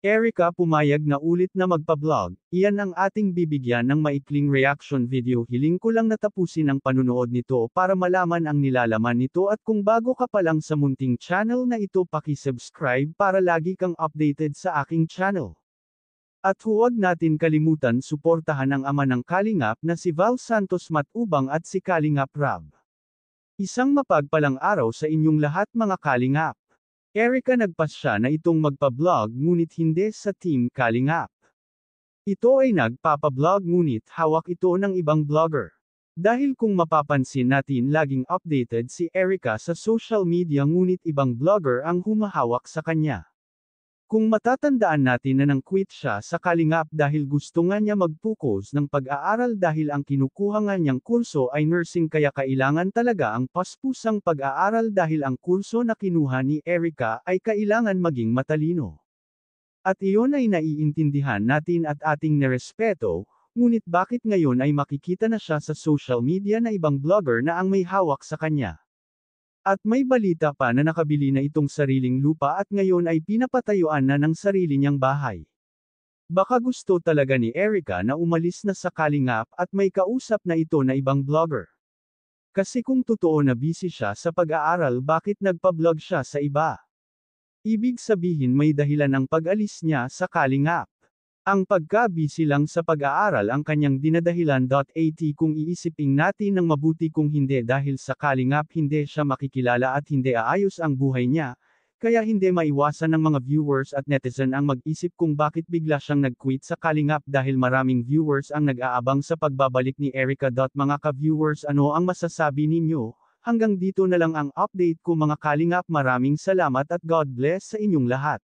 Erica pumayag na ulit na magpa-vlog, iyan ang ating bibigyan ng maikling reaction video. Hiling ko lang natapusin ang panunood nito para malaman ang nilalaman nito at kung bago ka pa lang sa munting channel na ito paki-subscribe para lagi kang updated sa aking channel. At huwag natin kalimutan suportahan ang ama ng Kalingap na si Val Santos Matubang at si Kalingap Rab. Isang mapagpalang araw sa inyong lahat mga Kalingap. Erica nagpasya na itong magpa-vlog ngunit hindi sa Team Kalingap. Ito ay nagpapa-vlog ngunit hawak ito ng ibang vlogger. Dahil kung mapapansin natin laging updated si Erica sa social media ngunit ibang vlogger ang humahawak sa kanya. Kung matatandaan natin na nang-quit siya sa Kalingap dahil gusto nga niya mag-focus ng pag-aaral dahil ang kinukuha nga niyang kurso ay nursing kaya kailangan talaga ang paspusang pag-aaral dahil ang kurso na kinuha ni Erica ay kailangan maging matalino. At iyon ay naiintindihan natin at ating nerespeto, ngunit bakit ngayon ay makikita na siya sa social media na ibang vlogger na ang may hawak sa kanya? At may balita pa na nakabili na itong sariling lupa at ngayon ay pinapatayuan na ng sarili niyang bahay. Baka gusto talaga ni Erica na umalis na sa Kalingap at may kausap na ito na ibang vlogger. Kasi kung totoo na busy siya sa pag-aaral bakit nagpa-vlog siya sa iba? Ibig sabihin may dahilan ang pag-alis niya sa Kalingap. Ang pagka-busy lang sa pag-aaral ang kanyang dinadahilan. At kung iisipin natin ng mabuti kung hindi dahil sa Kalingap hindi siya makikilala at hindi aayos ang buhay niya, kaya hindi maiwasan ng mga viewers at netizen ang mag-isip kung bakit bigla siyang nag-quit sa Kalingap dahil maraming viewers ang nag-aabang sa pagbabalik ni Erica. Mga ka-viewers, ano ang masasabi ninyo? Hanggang dito na lang ang update ko mga Kalingap, maraming salamat at God bless sa inyong lahat.